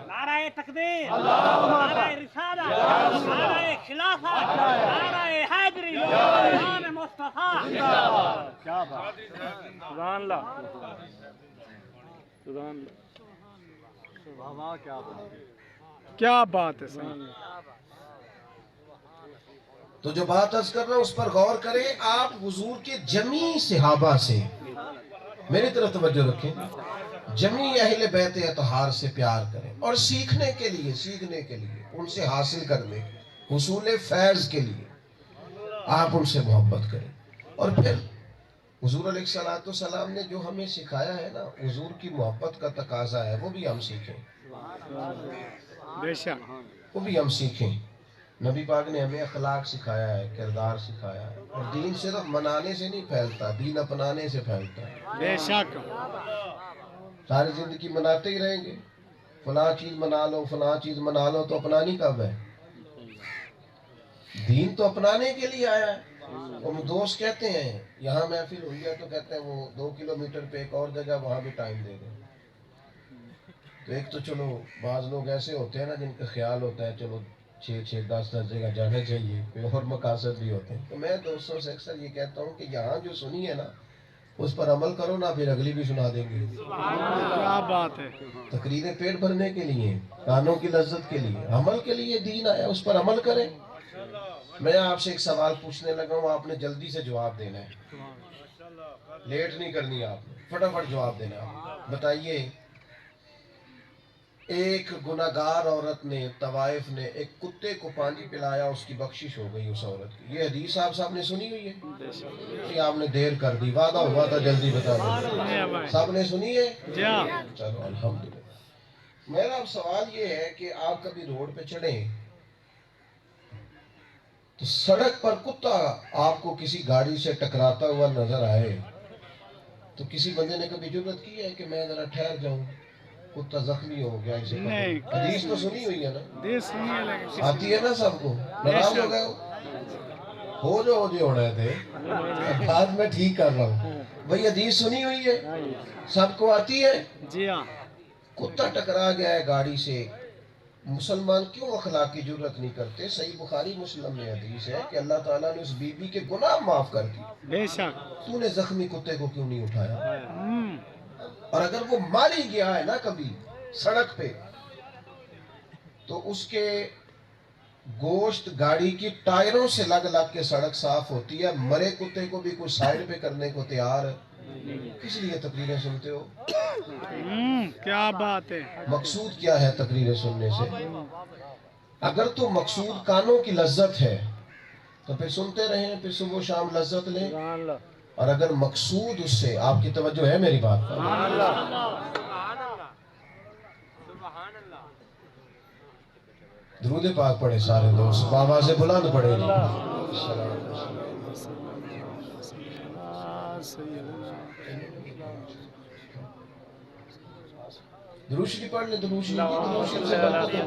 نعرہ تکبیر، نعرہ رسالہ، نعرہ خلافت، نعرہ حیدری، امام مصطفیٰ. کیا بات. سبحان اللہ. سبحان اللہ. کیا بات ہے. تو جو بات عرض کر رہا ہوں اس پر غور کریں. آپ حضور کے جمیع صحابہ سے، میری طرف توجہ رکھیں، جمیع اہل بیت اطہار سے پیار کریں، اور سیکھنے کے لیے ان سے حاصل کرنے، حصول فیض کے لیے آپ ان سے محبت کریں. اور پھر حضور علیہ السلام نے جو ہمیں سکھایا ہے نا، حضور کی محبت کا تقاضا ہے، وہ بھی ہم سیکھیں. بے شک. وہ بھی ہم سیکھیں. نبی پاک نے ہمیں اخلاق سکھایا ہے، کردار سکھایا ہے. اور دین صرف منانے سے نہیں پھیلتا، دین اپنانے سے پھیلتا ہے. بے شک. ساری زندگی مناتے ہی رہیں گے، فلاں چیز منا لو، فلاں چیز منا لو، تو اپنانی کب ہے؟ دین تو اپنانے کے لیے آیا ہے. ہم دوست کہتے ہیں یہاں محفل ہوئی ہے، تو کہتے ہیں وہ 2 کلومیٹر پہ ایک اور جگہ، وہاں بھی ٹائم دے دیں. تو ایک تو چلو بعض لوگ ایسے ہوتے ہیں نا جن کا خیال ہوتا ہے چلو 6-10 جگہ جانے چاہیے، کوئی اور مقاصد بھی ہوتے ہیں. تو میں دوستوں سے اکثر یہ کہتا ہوں کہ یہاں جو سنی ہے نا، اس پر عمل کرو نا، پھر اگلی بھی سنا دیں گے. کیا بات ہے. تقریریں پیٹ بھرنے کے لیے، کانوں کی لذت کے لیے، عمل کے لیے دین آیا، اس پر عمل کریں. میں آپ سے ایک سوال پوچھنے لگا ہوں، آپ نے جلدی سے جواب دینا ہے، لیٹ نہیں کرنی. آپ نے فٹافٹ جواب دینا ہے. بتائیے ایک گناہگار عورت نے طوائف نے ایک کتے کو پانی پلایا، اس کی بخشش ہو گئی اس عورت کی. یہ حدیث آپ صاحب نے سنی ہوئی ہے؟ یہ آپ نے دیر کر دی، وعدہ ہوا تھا جلدی بتا دیں. سب نے سنی ہے؟ چلو الحمدللہ. میرا اب سوال یہ ہے کہ آپ کبھی روڈ پہ چڑھیں تو سڑک پر کتا آپ کو کسی گاڑی سے ٹکراتا ہوا نظر آئے تو کسی بندے نے کبھی جرأت کی ہے کہ میں ذرا ٹھہر جاؤں، کتا زخمی ہو گیا اسے پکڑو؟ حدیث تو سنی ہوئی ہے نا، آتی ہے نا سب کو. ناراض ہو گئے ہو جو ہونے تھے، بات میں ٹھیک کر رہا ہوں بھئی. حدیث سنی ہوئی ہے، سب کو آتی ہے. جی ہاں. کتا ٹکرا گیا ہے گاڑی سے، مسلمان کیوں اخلاق کی جرأت نہیں کرتے؟ صحیح بخاری مسلم میں حدیث ہے کہ اللہ تعالیٰ نے اس بی بی کے گناہ معاف کر دی. بے شک. تو نے زخمی کتے کو کیوں نہیں اٹھایا؟ اور اگر وہ مار ہی گیا ہے نا کبھی سڑک پہ تو اس کے گوشت گاڑی کی ٹائروں سے لگ لگ کے سڑک صاف ہوتی ہے. مرے کتے کو بھی کوئی سائڈ پہ کرنے کو تیار کس لیے تقریریں سنتے ہو؟ کیا بات ہے. مقصود کیا ہے تقریریں سننے سے؟ اگر تو مقصود کانوں کی لذت ہے تو پھر سنتے رہیں، پھر صبح و شام لذت لیں. اور اگر مقصود اس سے، آپ کی توجہ ہے میری بات پر؟ درود پاک پڑھے سارے دوست، بابا سے بلند پڑھے. درود شریف پڑھ لیں. درود شریف کی درود شریف سے برکت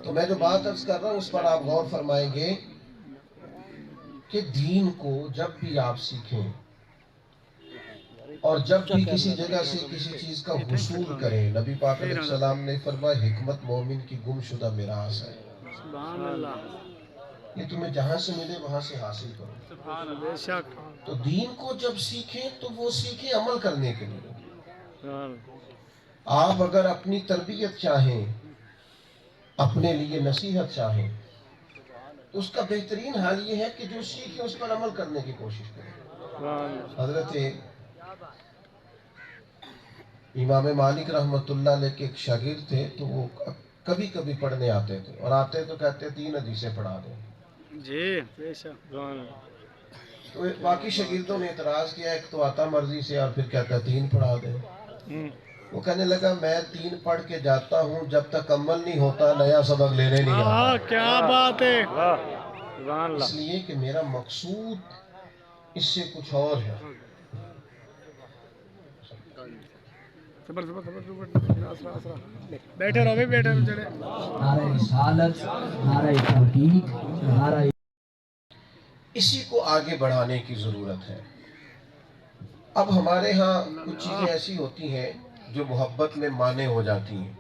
تو میں جو بات عرض کر رہا ہوں اس پر آپ غور فرمائیں گے کہ دین کو جب بھی آپ سیکھیں اور جب بھی کسی جگہ سے کسی چیز کا حصول کریں، نبی پاک علیہ السلام نے فرمایا حکمت مومن کی گم شدہ میراث ہے. یہ تمہیں جہاں سے ملے وہاں سے حاصل کرو. تو دین کو جب سیکھیں تو وہ سیکھیں عمل کرنے کے لیے. آپ اگر اپنی تربیت چاہیں، اپنے لیے نصیحت چاہیں تو اس کا بہترین حال یہ ہے کہ جو سیکھیں اس پر عمل کرنے کی کوشش کریں. حضرت امام مالک رحمۃ اللہ علیہ کے ایک شاگرد تھے، تو وہ کبھی کبھی پڑھنے آتے تھے اور آتے تو کہتے 3 حدیثیں پڑھا دیں. تو باقی شاگردوں نے اعتراض کیا، ایک تو آتا مرضی سے اور پھر کہتا 3 پڑھا دیں. وہ کہنے لگا میں 3 پڑھ کے جاتا ہوں، جب تک عمل نہیں ہوتا نیا سبق لینے نہیں آتا. کیا بات ہے. اس لیے کہ میرا مقصود اس سے کچھ اور ہے. بیٹھے رہو بیٹھے نعرہ رسالت، نعرہ توحید، نعرہ اسی کو آگے بڑھانے کی ضرورت ہے. اب ہمارے ہاں کچھ چیزیں ایسی ہوتی ہیں جو محبت میں مانے ہو جاتی ہیں،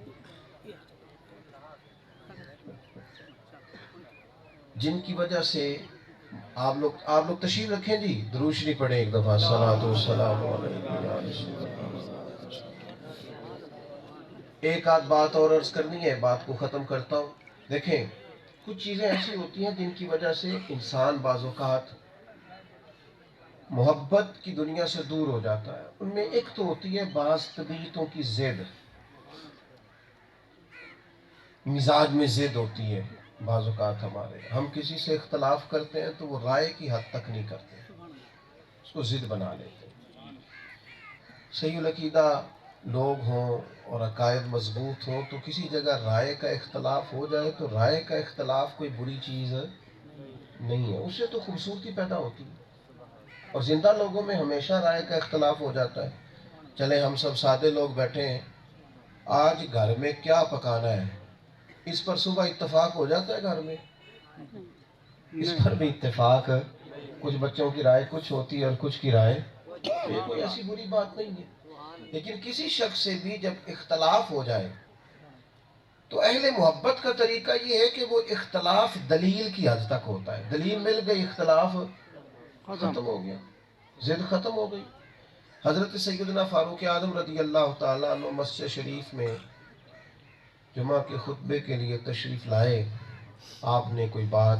جن کی وجہ سے آپ لوگ تشریف رکھیں جی. درود شریف پڑھیں ایک دفعہ. صلاۃ والسلام علیکم یا رسول اللہ. ایک آدھ بات اور عرض کرنی ہے، بات کو ختم کرتا ہوں. دیکھیں کچھ چیزیں ایسی ہوتی ہیں جن کی وجہ سے انسان بعض اوقات محبت کی دنیا سے دور ہو جاتا ہے. ان میں ایک تو ہوتی ہے بعض طبیعتوں کی ضد، مزاج میں ضد ہوتی ہے. بعض اوقات ہم کسی سے اختلاف کرتے ہیں تو وہ رائے کی حد تک نہیں کرتے، اس کو ضد بنا لیتے ہیں. صحیح العقیدہ لوگ ہوں اور عقائد مضبوط ہوں تو کسی جگہ رائے کا اختلاف ہو جائے تو رائے کا اختلاف کوئی بری چیز نہیں ہے، اس سے تو خوبصورتی پیدا ہوتی ہے. اور زندہ لوگوں میں ہمیشہ رائے کا اختلاف ہو جاتا ہے. چلے ہم سب سادے لوگ بیٹھے ہیں، آج گھر میں کیا پکانا ہے، اس پر صبح اتفاق ہو جاتا ہے. گھر میں اس پر بھی اتفاق ہے. کچھ بچوں کی رائے کچھ ہوتی ہے اور کچھ کی رائے، یہ کوئی ایسی بری بات نہیں ہے. لیکن کسی شخص سے بھی جب اختلاف ہو جائے تو اہل محبت کا طریقہ یہ ہے کہ وہ اختلاف دلیل کی حد تک ہوتا ہے. دلیل مل گئی، اختلاف ختم ہو گیا، ضد ختم ہو گئی. حضرت سیدنا فاروق اعظم رضی اللہ تعالیٰ عنہ مسجد شریف میں جمعہ کے خطبے کے لیے تشریف لائے. آپ نے کوئی بات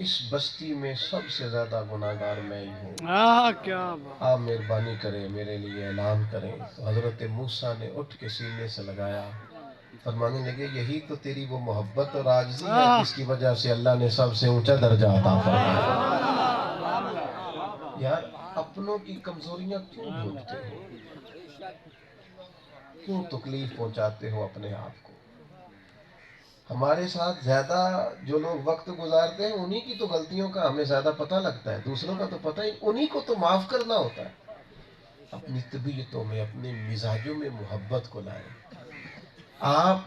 اس بستی میں سب سے زیادہ گناہگار میں ہی ہوں، کیا بات. آپ مہربانی کریں میرے لیے اعلان کریں۔ تو حضرت موسیٰ نے اٹھ کے سینے سے لگایا، فرمانے لگے یہی تو تیری وہ محبت اور عاجزی ہے جس کی وجہ سے اللہ نے سب سے اونچا درجہ عطا فرمایا۔ یار اپنوں کی کمزوریاں کیوں ڈھونڈتے ہو؟ کیوں تکلیف پہنچاتے ہو اپنے آپ کو؟ ہمارے ساتھ زیادہ جو لوگ وقت گزارتے ہیں انہی کی تو غلطیوں کا ہمیں زیادہ پتہ لگتا ہے، دوسروں کا تو پتہ ہی، انہی کو تو معاف کرنا ہوتا ہے۔ اپنی طبیعتوں میں، اپنے مزاجوں میں محبت کو لائیں۔ آپ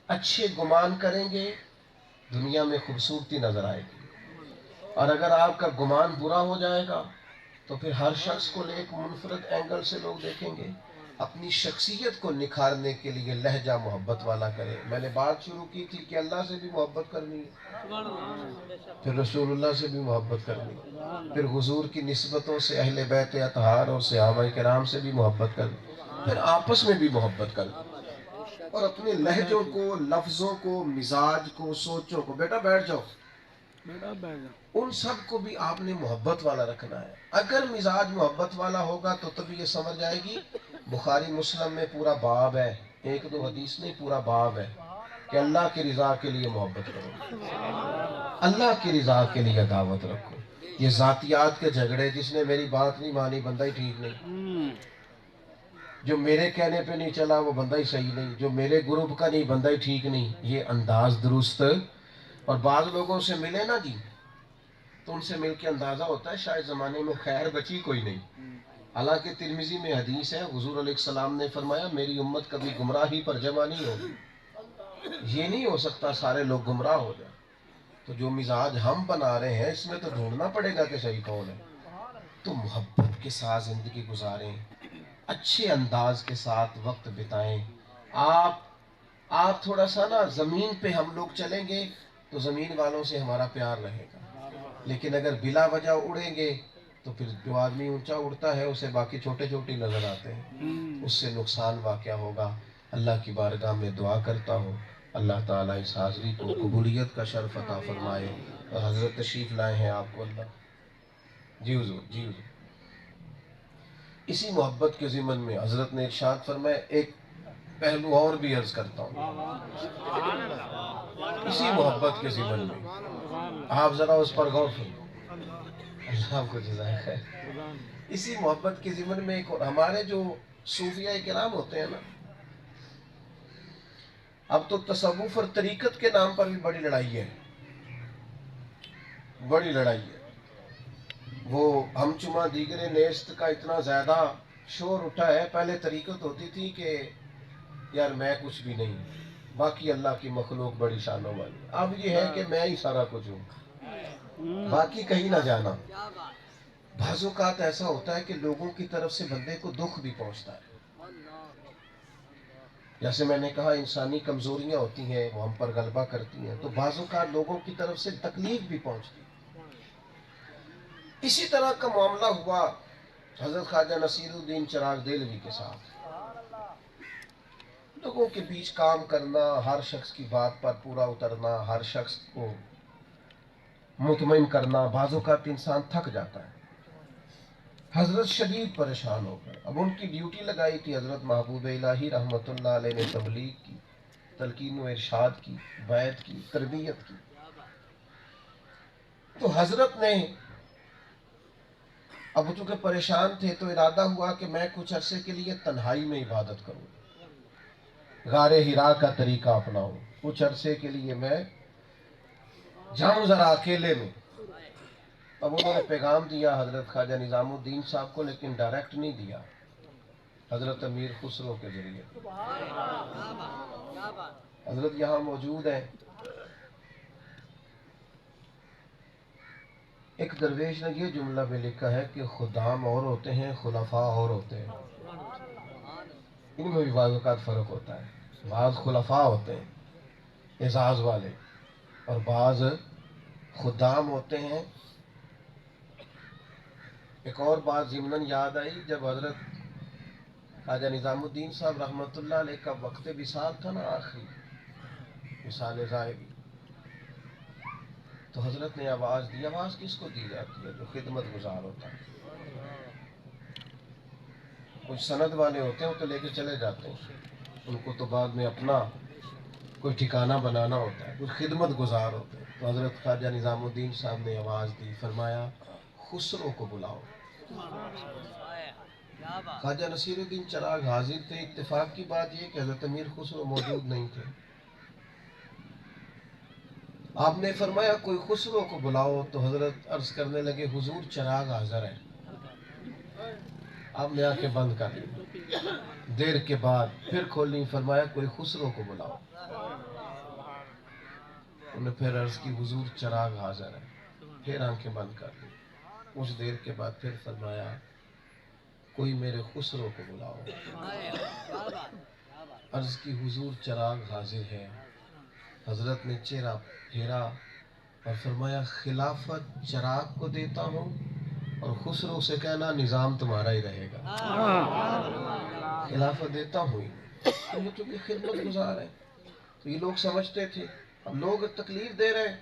اچھے گمان کریں گے دنیا میں خوبصورتی نظر آئے گی، اور اگر آپ کا گمان برا ہو جائے گا تو پھر ہر شخص کو ایک منفرد اینگل سے لوگ دیکھیں گے۔ اپنی شخصیت کو نکھارنے کے لیے لہجہ محبت والا کریں۔ میں نے بات شروع کی تھی کہ اللہ سے بھی محبت کرنی ہے، پھر رسول اللہ سے بھی محبت کرنی ہے، پھر حضور کی نسبتوں سے، اہل بیت اطہار اور صحابہ کرام سے بھی محبت کرنی، پھر آپس میں بھی محبت کرنی، اور اپنے لہجوں کو، لفظوں کو، مزاج کو، سوچوں کو، بیٹا بیٹھ جاؤ، ان سب کو بھی آپ نے محبت والا رکھنا ہے۔ اگر مزاج محبت والا ہوگا تو تب یہ سمجھ آئے گی۔ بخاری مسلم میں پورا باب ہے، ایک دو حدیث نہیں، پورا باب ہے کہ اللہ کی رضا کے لیے محبت کرو، اللہ کی رضا کے لیے دعوت رکھو۔ یہ ذاتیات کے جھگڑے، جس نے میری بات نہیں مانی بندہ ہی ٹھیک نہیں، جو میرے کہنے پہ نہیں چلا وہ بندہ ہی صحیح نہیں، جو میرے گروپ کا نہیں بندہ ہی ٹھیک نہیں، یہ انداز درست۔ اور بعض لوگوں سے ملے نا جی تو ان سے مل کے اندازہ ہوتا ہے شاید زمانے میں خیر بچی کوئی نہیں۔ حالانکہ ترمذی میں حدیث ہے، حضور علیہ السلام نے فرمایا میری امت کبھی گمراہی پر جمع نہیں ہوگی، یہ نہیں ہو سکتا سارے لوگ گمراہ ہو جائیں۔ تو جو مزاج ہم بنا رہے ہیں اس میں تو ڈھونڈنا پڑے گا کہ صحیح کون ہے۔ تو محبت کے ساتھ زندگی گزاریں، اچھے انداز کے ساتھ وقت بتائیں۔ آپ تھوڑا سا نا زمین پہ ہم لوگ چلیں گے تو زمین والوں سے ہمارا پیار رہے گا، لیکن اگر بلا وجہ اڑیں گے تو پھر جو آدمی اونچا اڑتا ہے اسے باقی چھوٹے چھوٹے نظر آتے ہیں، اس سے نقصان واقع ہوگا۔ اللہ کی بارگاہ میں دعا کرتا ہوں اللہ تعالیٰ اس حاضری کو قبولیت کا شرف عطا فرمائے۔ اور حضرت تشریف لائے ہیں آپ کو اللہ، جی حضور، جی حضور۔ اسی محبت کے ضمن میں حضرت نے ارشاد فرمایا، ایک پہلو اور بھی عرض کرتا ہوں اسی محبت کے ضمن میں، آپ ذرا اس پر غور فرمائیں، اللہ آپ کو جزائے خیر۔ اسی محبت کے ضمن میں ایک اور، ہمارے جو صوفیہ کرام ہوتے ہیں نا، اب تو تصوف اور طریقت کے نام پر بھی بڑی لڑائی ہے، بڑی لڑائی ہے۔ وہ ہم چما دیگر نیست کا اتنا زیادہ شور اٹھا ہے۔ پہلے طریقت ہوتی تھی کہ یار میں کچھ بھی نہیں، باقی اللہ کی مخلوق بڑی شانوں والی، اب یہ ہے کہ میں ہی سارا کچھ ہوں، باقی کہیں نہ جانا۔ بعض اوقات ایسا ہوتا ہے کہ لوگوں کی طرف سے بندے کو دکھ بھی پہنچتا ہے، جیسے میں نے کہا انسانی کمزوریاں ہوتی ہیں وہ ہم پر غلبہ کرتی ہیں، تو بعض اوقات لوگوں کی طرف سے تکلیف بھی پہنچتی ہے۔ اسی طرح کا معاملہ ہوا حضرت خواجہ نصیر الدین چراغ دہلوی کے ساتھ۔ لوگوں کے بیچ کام کرنا، ہر شخص کی بات پر پورا اترنا، ہر شخص کو مطمئن کرنا، بعض اوقات انسان تھک جاتا ہے۔ حضرت شدید پریشان ہو گئے۔ اب ان کی ڈیوٹی لگائی تھی حضرت محبوب الہی رحمت اللہ علیہ نے، تبلیغ کی، تلقین و ارشاد کی، بیعت کی، تربیت کی۔ تو حضرت نے اب چونکہ پریشان تھے تو ارادہ ہوا کہ میں کچھ عرصے کے لیے تنہائی میں عبادت کروں، غار حرا کا طریقہ اپناؤں، کچھ عرصے کے لیے میں جاؤں ذرا اکیلے میں۔ اب انہوں نے پیغام دیا حضرت خواجہ نظام الدین صاحب کو، لیکن ڈائریکٹ نہیں دیا، حضرت امیر خسرو کے ذریعے۔ حضرت یہاں موجود ہیں۔ ایک درویش نے یہ جملہ بھی لکھا ہے کہ خدام اور ہوتے ہیں، خلفاء اور ہوتے ہیں، ان میں بھی بعض اوقات فرق ہوتا ہے۔ بعض خلفاء ہوتے ہیں اعزاز والے، اور بعض خدام ہوتے ہیں۔ ایک اور بات ضمناً یاد آئی، جب حضرت خواجہ نظام الدین صاحب رحمۃ اللہ علیہ کا وقت وصال تھا نا، آخری وصال زائبی، تو حضرت نے آواز دی. آواز کس کو دی جاتی ہے؟ جو خدمت گزار ہوتا ہے. کچھ سند والے ہوتے ہیں وہ تو لے کے چلے جاتے ہیں, ان کو تو بعد میں اپنا کوئی ٹھکانہ بنانا ہوتا ہے. کچھ خدمت گزار ہوتے ہیں. تو حضرت خواجہ نظام الدین صاحب نے آواز دی, فرمایا خسرو کو بلاؤ. خواجہ نصیر الدین چراغ حاضر تھے. اتفاق کی بات یہ کہ حضرت امیر خسرو موجود نہیں تھے. آپ نے فرمایا کوئی خسرو کو بلاؤ. تو حضرت عرض کرنے لگے حضور چراغ حاضر ہے. آپ نے آنکھیں بند کر لی. دیر کے بعد پھر کھولی, فرمایا کوئی خسرو کو بلاؤ. انہوں نے پھر عرض کی حضور چراغ حاضر ہے. پھر آنکھیں بند کر لی. کچھ دیر کے بعد پھر فرمایا کوئی میرے خسرو کو بلاؤ. عرض کی حضور چراغ حاضر ہے. حضرت نے چہرہ پھیرا اور فرمایا خلافت چراغ کو دیتا ہوں اور خسرو سے کہنا نظام تمہارا ہی رہے گا. خلافت دیتا ہوں ہی نہیں. تو یہ خدمت گزار ہے. تو یہ لوگ سمجھتے تھے اب لوگ تکلیف دے رہے ہیں.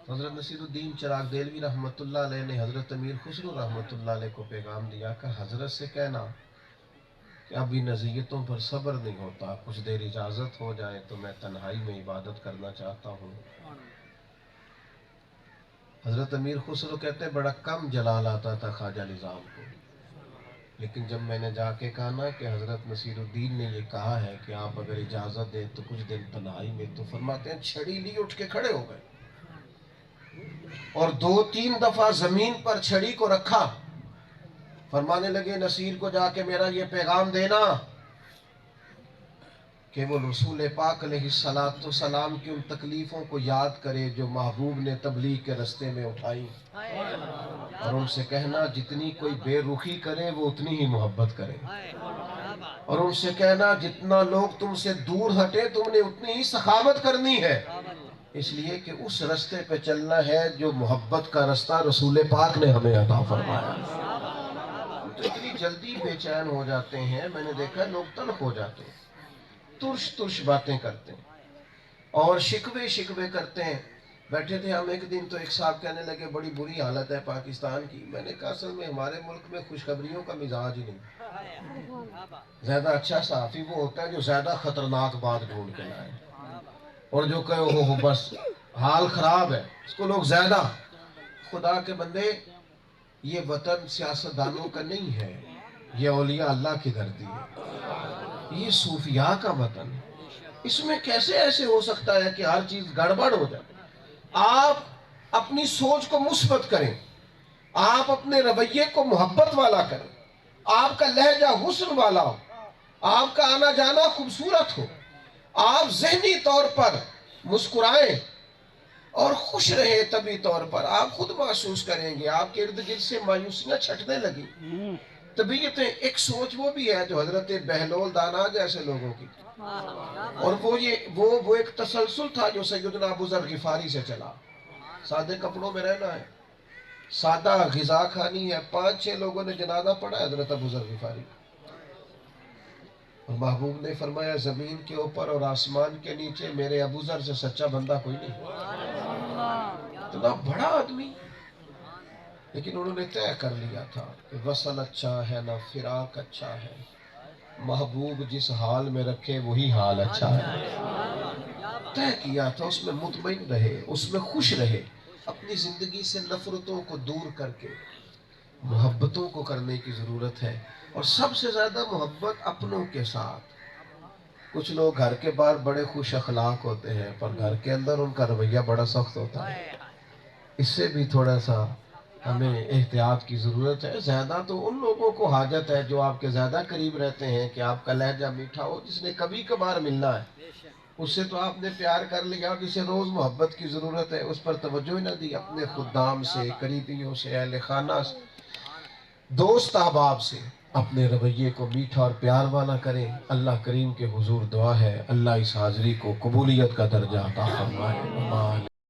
حضرت نصیر الدین چراغ دہلوی رحمۃ اللہ علیہ نے حضرت امیر خسرو رحمۃ اللہ علیہ کو پیغام دیا کہ حضرت سے کہنا کہ اب ان اذیتوں پر صبر نہیں ہوتا, کچھ دیر اجازت ہو جائے تو میں تنہائی میں عبادت کرنا چاہتا ہوں. حضرت امیر خسرو کہتے ہیں بڑا کم جلال آتا تھا خواجہ نظام کو, لیکن جب میں نے جا کے کہا نا کہ حضرت نصیر الدین نے یہ کہا ہے کہ آپ اگر اجازت دیں تو کچھ دن تنہائی میں, تو فرماتے ہیں چھڑی لی, اٹھ کے کھڑے ہو گئے اور 2-3 دفعہ زمین پر چھڑی کو رکھا. فرمانے لگے نصیر کو جا کے میرا یہ پیغام دینا کہ وہ رسول پاک علیہ السلام کی ان تکلیفوں کو یاد کرے جو محبوب نے تبلیغ کے رستے میں اٹھائی, اور ان سے کہنا جتنی کوئی بے رخی کرے وہ اتنی ہی محبت کرے, اور ان سے کہنا جتنا لوگ تم سے دور ہٹے تم نے اتنی ہی سخاوت کرنی ہے, اس لیے کہ اس رستے پہ چلنا ہے جو محبت کا رستہ رسول پاک نے ہمیں عطا فرمایا. تو اتنی جلدی بے چین ہو جاتے ہیں, میں نے دیکھا لوگ تلخ ہو جاتے ہیں, ترش باتیں کرتے ہیں اور شکوے کرتے ہیں. بیٹھے تھے ہم ایک دن تو ایک صاحب کہنے لگے بڑی بری حالت ہے پاکستان کی. میں نے کہا اصل میں ہمارے ملک میں خوشخبریوں کا مزاج ہی نہیں. زیادہ اچھا صحافی وہ ہوتا ہے جو زیادہ خطرناک بات ڈھونڈ کے لائے, اور جو کہ وہ بس حال خراب ہے اس کو لوگ زیادہ. خدا کے بندے یہ وطن سیاستدانوں کا نہیں ہے, یہ اولیاء اللہ کی دھرتی ہے, یہ صوفیاء کا وطن. اس میں کیسے ایسے ہو سکتا ہے کہ ہر چیز گڑبڑ ہو جائے؟ آپ اپنی سوچ کو مثبت کریں, آپ اپنے رویے کو محبت والا کریں, آپ کا لہجہ حسن والا ہو, آپ کا آنا جانا خوبصورت ہو, آپ ذہنی طور پر مسکرائیں اور خوش رہے. طبی طور پر آپ خود محسوس کریں گے آپ کے ارد گرد سے مایوسیاں چھٹنے لگی. طبیعتیں ایک سوچ وہ بھی ہے جو حضرت بہلول دانا جیسے لوگوں کی, اور وہ ایک تسلسل تھا جو سیدنا ابو ذر غفاری سے چلا. سادے کپڑوں میں رہنا ہے, سادہ غذا کھانی ہے. 5-6 لوگوں نے جنازہ پڑھا ہے حضرت ابو ذر غفاری, اور محبوب نے فرمایا زمین کے اوپر اور آسمان کے نیچے میرے ابو ذر سے سچا بندہ کوئی نہیں. اتنا بڑا آدمی, لیکن انہوں نے طے کر لیا تھا کہ وصل اچھا ہے نہ فراق اچھا ہے, محبوب جس حال میں رکھے وہی حال اچھا ہے. طے کیا تھا, اس میں مطمئن رہے, اس میں خوش رہے. اپنی زندگی سے نفرتوں کو دور کر کے محبتوں کو کرنے کی ضرورت ہے, اور سب سے زیادہ محبت اپنوں کے ساتھ. کچھ لوگ گھر کے باہر بڑے خوش اخلاق ہوتے ہیں پر گھر کے اندر ان کا رویہ بڑا سخت ہوتا ہے. اس سے بھی تھوڑا سا ہمیں احتیاط کی ضرورت ہے. زیادہ تو ان لوگوں کو حاجت ہے جو آپ کے زیادہ قریب رہتے ہیں کہ آپ کا لہجہ میٹھا ہو. جس نے کبھی کبھار ملنا ہے اس سے تو آپ نے پیار کر لیا, اور جسے روز محبت کی ضرورت ہے اس پر توجہ ہی نہ دی. اپنے خدام سے, قریبیوں سے, اہل خانہ سے, دوست احباب سے اپنے رویے کو میٹھا اور پیار والا کریں. اللہ کریم کے حضور دعا ہے اللہ اس حاضری کو قبولیت کا درجہ عطا فرمائے.